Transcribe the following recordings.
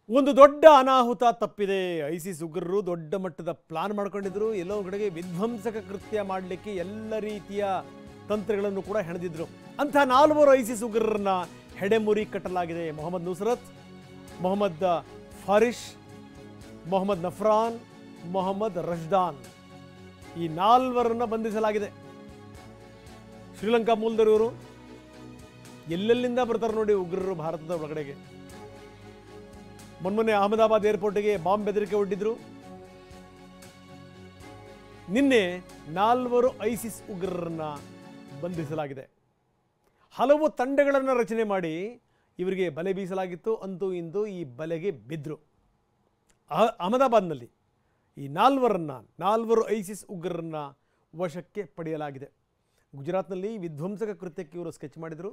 ಒಂದು ದೊಡ್ಡ ಅನಾಹುತ ತಪ್ಪಿದೆ. ಐಸಿಸ್ ಉಗ್ರರು ದೊಡ್ಡ ಮಟ್ಟದ ಪ್ಲಾನ್ ಮಾಡ್ಕೊಂಡಿದ್ರು. ಎಲ್ಲೋ ಕಡೆಗೆ ವಿಧ್ವಂಸಕ ಕೃತ್ಯ ಮಾಡಲಿಕ್ಕೆ ಎಲ್ಲ ರೀತಿಯ ತಂತ್ರಗಳನ್ನು ಕೂಡ ಹೆಣೆದಿದ್ರು. ಅಂಥ 4 ಐಸಿಸ್ ಉಗ್ರರನ್ನ ಹೆಡೆಮುರಿ ಕಟ್ಟಲಾಗಿದೆ. ಮೊಹಮ್ಮದ್ ನುಸ್ರತ್, ಮೊಹಮ್ಮದ್ ಫಾರಿಶ್, ಮೊಹಮ್ಮದ್ ನಫ್ರಾನ್, ಮೊಹಮ್ಮದ್ ರಜ್ದಾನ್, ಈ 4ರನ್ನ ಬಂಧಿಸಲಾಗಿದೆ. ಶ್ರೀಲಂಕಾ ಮೂಲದವರು. ಎಲ್ಲೆಲ್ಲಿಂದ ಬರ್ತಾರೆ ನೋಡಿ ಉಗ್ರರು ಭಾರತದ ಒಳಗಡೆಗೆ. ಮೊನ್ನೆ ಅಹಮದಾಬಾದ್ ಏರ್ಪೋರ್ಟ್ಗೆ ಬಾಂಬ್ ಬೆದರಿಕೆ ಒಡ್ಡಿದ್ರು. ನಿನ್ನೆ 4 ಐಸಿಸ್ ಉಗ್ರರನ್ನ ಬಂಧಿಸಲಾಗಿದೆ. ಹಲವು ತಂಡಗಳನ್ನು ರಚನೆ ಮಾಡಿ ಇವರಿಗೆ ಬಲೆ ಬೀಸಲಾಗಿತ್ತು. ಅಂತೂ ಇಂದು ಈ ಬಲೆಗೆ ಬಿದ್ದರು. ಅಹಮದಾಬಾದ್ನಲ್ಲಿ ಈ 4 ಐಸಿಸ್ ಉಗ್ರರನ್ನ ವಶಕ್ಕೆ ಪಡೆಯಲಾಗಿದೆ. ಗುಜರಾತ್ನಲ್ಲಿ ವಿಧ್ವಂಸಕ ಕೃತ್ಯಕ್ಕೆ ಇವರು ಸ್ಕೆಚ್ ಮಾಡಿದರು.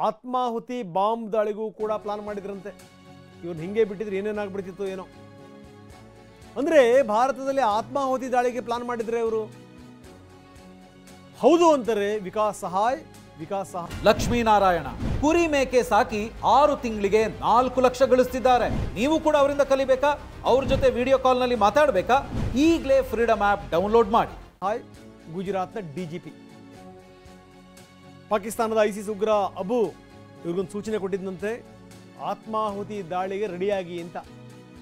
ಆತ್ಮಾಹುತಿ ಬಾಂಬ್ ದಾಳಿಗೂ ಕೂಡ ಪ್ಲಾನ್ ಮಾಡಿದ್ರಂತೆ. ಇವ್ರನ್ನ ಹಿಂಗೆ ಬಿಟ್ಟಿದ್ರೆ ಏನೇನಾಗ್ಬಿಡ್ತಿತ್ತು ಏನೋ. ಅಂದರೆ ಭಾರತದಲ್ಲಿ ಆತ್ಮಾಹುತಿ ದಾಳಿಗೆ ಪ್ಲಾನ್ ಮಾಡಿದ್ರೆ ಇವರು. ಹೌದು ಅಂತಾರೆ ವಿಕಾಸ್ ಸಹಾಯ್. ಲಕ್ಷ್ಮೀನಾರಾಯಣ ಕುರಿ ಮೇಕೆ ಸಾಕಿ 6 ತಿಂಗಳಿಗೆ 4 ಲಕ್ಷ ಗಳಿಸ್ತಿದ್ದಾರೆ. ನೀವು ಕೂಡ ಅವರಿಂದ ಕಲಿಬೇಕಾ? ಅವ್ರ ಜೊತೆ ವಿಡಿಯೋ ಕಾಲ್ನಲ್ಲಿ ಮಾತಾಡಬೇಕಾ? ಈಗಲೇ ಫ್ರೀಡಮ್ ಆ್ಯಪ್ ಡೌನ್ಲೋಡ್ ಮಾಡಿ. ಗುಜರಾತ್ನ ಡಿಜಿಪಿ ಪಾಕಿಸ್ತಾನದ ಐಸಿಸ್ ಉಗ್ರ ಅಬು ಇವ್ರಿಗೊಂದು ಸೂಚನೆ ಕೊಟ್ಟಿದ್ದಂತೆ. ಆತ್ಮಾಹುತಿ ದಾಳಿಗೆ ರೆಡಿಯಾಗಿ ಅಂತ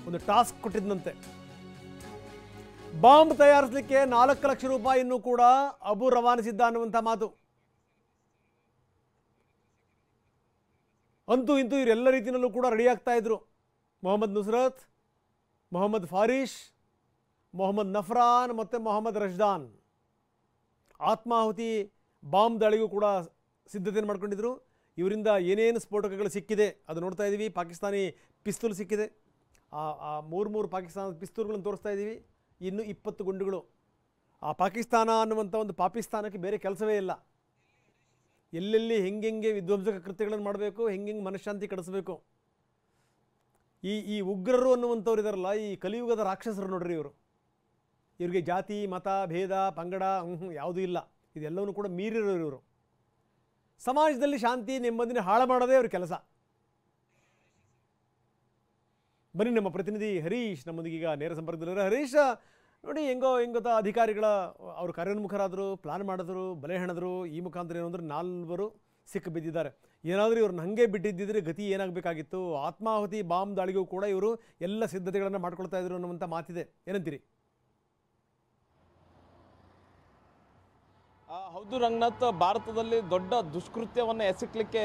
ಒಂದು ಟಾಸ್ಕ್ ಕೊಟ್ಟಿದ್ದಂತೆ. ಬಾಂಬ್ ತಯಾರಿಸಲಿಕ್ಕೆ 4 ಲಕ್ಷ ರೂಪಾಯಿಯನ್ನು ಕೂಡ ಅಬು ರವಾನಿಸಿದ್ದ ಅನ್ನುವಂಥ ಮಾತು. ಅಂತೂ ಇಂತೂ ಇವರೆಲ್ಲ ರೀತಿಯಲ್ಲೂ ಕೂಡ ರೆಡಿ ಆಗ್ತಾ ಇದ್ರು. ಮೊಹಮ್ಮದ್ ನುಸ್ರತ್, ಮೊಹಮ್ಮದ್ ಫಾರಿಶ್, ಮೊಹಮ್ಮದ್ ನಫ್ರಾನ್ ಮತ್ತು ಮೊಹಮ್ಮದ್ ರಜ್ದಾನ್ ಆತ್ಮಾಹುತಿ ಬಾಂಬ್ ದಾಳಿಗೂ ಕೂಡ ಸಿದ್ಧತೆಯನ್ನು ಮಾಡ್ಕೊಂಡಿದ್ರು. ಇವರಿಂದ ಏನೇನು ಸ್ಫೋಟಕಗಳು ಸಿಕ್ಕಿದೆ ಅದು ನೋಡ್ತಾ ಇದ್ದೀವಿ. ಪಾಕಿಸ್ತಾನಿ ಪಿಸ್ತೂಲ್ ಸಿಕ್ಕಿದೆ. ಆ 3 ಪಾಕಿಸ್ತಾನದ ಪಿಸ್ತೂಲ್ಗಳನ್ನು ತೋರಿಸ್ತಾ ಇದ್ದೀವಿ. ಇನ್ನು 20 ಗುಂಡುಗಳು. ಆ ಪಾಕಿಸ್ತಾನ ಅನ್ನುವಂಥ ಒಂದು ಪಾಕಿಸ್ತಾನಕ್ಕೆ ಬೇರೆ ಕೆಲಸವೇ ಇಲ್ಲ. ಎಲ್ಲೆಲ್ಲಿ ಹೆಂಗೆ ವಿಧ್ವಂಸಕ ಕೃತ್ಯಗಳನ್ನು ಮಾಡಬೇಕು, ಹೆಂಗೆ ಮನಃಶಾಂತಿ ಕಡಿಸಬೇಕು. ಈ ಉಗ್ರರು ಅನ್ನುವಂಥವ್ರು ಇದಾರಲ್ಲ, ಈ ಕಲಿಯುಗದ ರಾಕ್ಷಸರು ನೋಡ್ರಿ ಇವರು. ಇವರಿಗೆ ಜಾತಿ ಮತ ಭೇದ ಪಂಗಡ ಯಾವುದೂ ಇಲ್ಲ. ಇದೆಲ್ಲವನ್ನೂ ಕೂಡ ಮೀರಿರೋರು ಇವರು. ಸಮಾಜದಲ್ಲಿ ಶಾಂತಿ ನೆಮ್ಮದಿನ ಹಾಳು ಮಾಡೋದೇ ಅವ್ರ ಕೆಲಸ. ಬನ್ನಿ, ನಮ್ಮ ಪ್ರತಿನಿಧಿ ಹರೀಶ್ ನಮ್ಮೊಂದಿಗೀಗ ನೇರ ಸಂಪರ್ಕದಲ್ಲಿದ್ದಾರೆ. ಹರೀಶ್, ನೋಡಿ ಹೆಂಗೋ ಅಧಿಕಾರಿಗಳ ಅವರು ಕಾರ್ಯೋನ್ಮುಖರಾದರು, ಪ್ಲಾನ್ ಮಾಡಿದ್ರು, ಬಲೆ ಹೆಣದ್ರು. ಈ ಮುಖಾಂತರ ಏನು ಅಂದರೆ 4 ಸಿಕ್ಕು ಬಿದ್ದಿದ್ದಾರೆ. ಏನಾದರೂ ಇವ್ರನ್ನ ಹಾಗೆ ಬಿಟ್ಟಿದ್ದಿದ್ರೆ ಗತಿ ಏನಾಗಬೇಕಾಗಿತ್ತು? ಆತ್ಮಾಹುತಿ ಬಾಂಬ್ ದಾಳಿಗೂ ಕೂಡ ಇವರು ಎಲ್ಲ ಸಿದ್ಧತೆಗಳನ್ನು ಮಾಡ್ಕೊಳ್ತಾ ಇದ್ರು ಅನ್ನುವಂಥ ಮಾತಿದೆ. ಏನಂತೀರಿ? ಹೌದು ರಂಗನಾಥ್, ಭಾರತದಲ್ಲಿ ದೊಡ್ಡ ದುಷ್ಕೃತ್ಯವನ್ನು ಎಸಗಲಿಕ್ಕೆ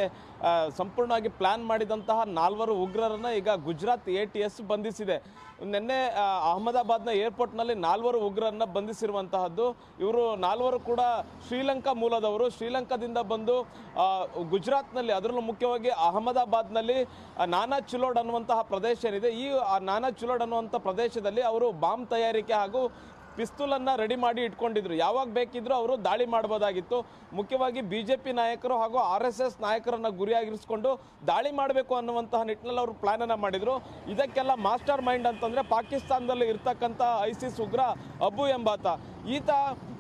ಸಂಪೂರ್ಣವಾಗಿ ಪ್ಲಾನ್ ಮಾಡಿದಂತಹ 4 ಉಗ್ರರನ್ನು ಈಗ ಗುಜರಾತ್ ATS ಬಂಧಿಸಿದೆ. ನಿನ್ನೆ ಅಹಮದಾಬಾದ್ನ ಏರ್ಪೋರ್ಟ್ನಲ್ಲಿ 4 ಉಗ್ರರನ್ನ ಬಂಧಿಸಿರುವಂತಹದ್ದು. ಇವರು 4 ಕೂಡ ಶ್ರೀಲಂಕಾ ಮೂಲದವರು. ಶ್ರೀಲಂಕಾದಿಂದ ಬಂದು ಗುಜರಾತ್ನಲ್ಲಿ, ಅದರಲ್ಲೂ ಮುಖ್ಯವಾಗಿ ಅಹಮದಾಬಾದ್ನಲ್ಲಿ ನಾನಾ ಚಿಲೋಡ್ ಅನ್ನುವಂತಹ ಪ್ರದೇಶ ಏನಿದೆ, ಈ ನಾನಾ ಚಿಲೋಡ್ ಅನ್ನುವಂಥ ಪ್ರದೇಶದಲ್ಲಿ ಅವರು ಬಾಂಬ್ ತಯಾರಿಕೆ ಹಾಗೂ ಪಿಸ್ತೂಲನ್ನು ರೆಡಿ ಮಾಡಿ ಇಟ್ಕೊಂಡಿದ್ರು. ಯಾವಾಗ ಬೇಕಿದ್ರು ಅವರು ದಾಳಿ ಮಾಡಬಹುದಾಗಿತ್ತು. ಮುಖ್ಯವಾಗಿ BJP ನಾಯಕರು ಹಾಗೂ RSS ನಾಯಕರನ್ನು ಗುರಿಯಾಗಿರಿಸಿಕೊಂಡು ದಾಳಿ ಮಾಡಬೇಕು ಅನ್ನುವಂತಹ ನಿಟ್ಟಿನಲ್ಲಿ ಅವರು ಪ್ಲಾನನ್ನು ಮಾಡಿದರು. ಇದಕ್ಕೆಲ್ಲ ಮಾಸ್ಟರ್ ಮೈಂಡ್ ಅಂತಂದರೆ ಪಾಕಿಸ್ತಾನದಲ್ಲಿ ಇರ್ತಕ್ಕಂಥ ಐಸಿಸ್ ಉಗ್ರ ಅಬು ಎಂಬಾತ. ಈತ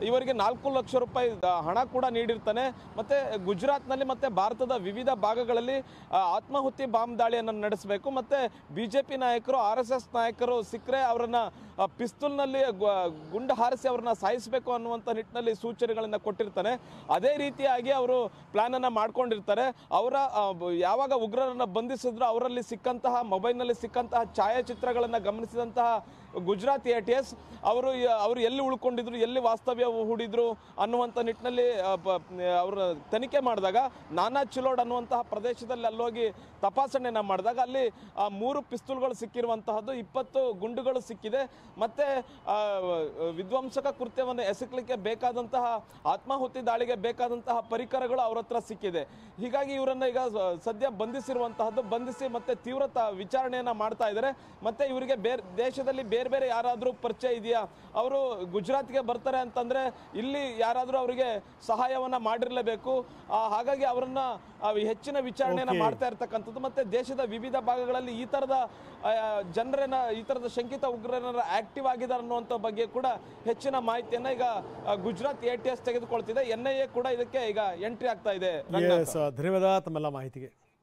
ಇವರಿಗೆ 4 ಲಕ್ಷ ರೂಪಾಯಿ ಹಣ ಕೂಡ ನೀಡಿರ್ತಾನೆ. ಮತ್ತು ಗುಜರಾತ್ನಲ್ಲಿ ಮತ್ತು ಭಾರತದ ವಿವಿಧ ಭಾಗಗಳಲ್ಲಿ ಆತ್ಮಾಹುತಿ ಬಾಂಬ್ ದಾಳಿಯನ್ನು ನಡೆಸಬೇಕು. ಮತ್ತು BJP ನಾಯಕರು RSS ನಾಯಕರು ಸಿಕ್ಕರೆ ಅವರನ್ನು ಪಿಸ್ತೂಲ್ನಲ್ಲಿ ಗುಂಡು ಹಾರಿಸಿ ಅವ್ರನ್ನ ಸಾಯಿಸಬೇಕು ಅನ್ನುವಂಥ ನಿಟ್ಟಿನಲ್ಲಿ ಸೂಚನೆಗಳನ್ನು ಕೊಟ್ಟಿರ್ತಾನೆ. ಅದೇ ರೀತಿಯಾಗಿ ಅವರು ಪ್ಲಾನನ್ನು ಮಾಡ್ಕೊಂಡಿರ್ತಾರೆ. ಅವರ ಯಾವಾಗ ಉಗ್ರರನ್ನು ಬಂಧಿಸಿದ್ರು ಅವರಲ್ಲಿ ಸಿಕ್ಕಂತಹ ಮೊಬೈಲ್ನಲ್ಲಿ ಸಿಕ್ಕಂತಹ ಛಾಯಾಚಿತ್ರಗಳನ್ನು ಗಮನಿಸಿದಂತಹ ಗುಜರಾತ್ ATS ಅವರು ಎಲ್ಲಿ ಉಳ್ಕೊಂಡಿದ್ರು, ಎಲ್ಲಿ ವಾಸ್ತವ್ಯ ಹೂಡಿದ್ರು ಅನ್ನುವಂಥ ನಿಟ್ಟಿನಲ್ಲಿ ಅವರ ತನಿಖೆ ಮಾಡಿದಾಗ ನಾನಾ ಚಿಲೋಡ್ ಅನ್ನುವಂತಹ ಪ್ರದೇಶದಲ್ಲಿ ಅಲ್ಲೋಗಿ ತಪಾಸಣೆಯನ್ನು ಮಾಡಿದಾಗ ಅಲ್ಲಿ 3 ಪಿಸ್ತೂಲ್ಗಳು ಸಿಕ್ಕಿರುವಂತಹದ್ದು, 20 ಗುಂಡುಗಳು ಸಿಕ್ಕಿದೆ. ಮತ್ತು ವಿಧ್ವಂಸಕ ಕೃತ್ಯವನ್ನು ಎಸಗಲಿಕ್ಕೆ ಬೇಕಾದಂತಹ ಆತ್ಮಾಹುತಿ ದಾಳಿಗೆ ಬೇಕಾದಂತಹ ಪರಿಕರಗಳು ಅವ್ರ ಹತ್ರ ಸಿಕ್ಕಿದೆ. ಹೀಗಾಗಿ ಇವರನ್ನು ಈಗ ಸದ್ಯ ಬಂಧಿಸಿರುವಂತಹದ್ದು. ಬಂಧಿಸಿ ಮತ್ತೆ ತೀವ್ರ ವಿಚಾರಣೆಯನ್ನು ಮಾಡ್ತಾ ಇದ್ದಾರೆ. ಮತ್ತು ಇವರಿಗೆ ದೇಶದಲ್ಲಿ ಬೇರೆ ಯಾರಾದರೂ ಪರಿಚಯ ಇದೆಯಾ, ಅವರು ಗುಜರಾತ್ಗೆ ಬರ್ತಾರೆ ಅಂತಂದರೆ ಇಲ್ಲಿ ಯಾರಾದರೂ ಅವರಿಗೆ ಸಹಾಯವನ್ನು ಮಾಡಿರಲೇಬೇಕು. ಹಾಗಾಗಿ ಅವರನ್ನು ಹೆಚ್ಚಿನ ವಿಚಾರಣೆಯನ್ನು ಮಾಡ್ತಾ ಇರ್ತಕ್ಕಂಥದ್ದು. ಮತ್ತು ದೇಶದ ವಿವಿಧ ಭಾಗಗಳಲ್ಲಿ ಈ ಥರದ ಜನರನ್ನ, ಈ ಥರದ ಶಂಕಿತ ಉಗ್ರರ ಆಕ್ಟಿವ್ ಆಗಿದ್ದಾರೆ ಅನ್ನುವಂಥ ಬಗ್ಗೆ ಕೂಡ ಹೆಚ್ಚಿನ ಮಾಹಿತಿಯನ್ನು ಈಗ ಗುಜರಾತ್ ATS ತೆಗೆದುಕೊಳ್ತಿದೆ. NIA ಕೂಡ ಇದಕ್ಕೆ ಈಗ ಎಂಟ್ರಿ ಆಗ್ತಾ ಇದೆ. ಧನ್ಯವಾದ ತಮ್ಮೆಲ್ಲ ಮಾಹಿತಿಗೆ.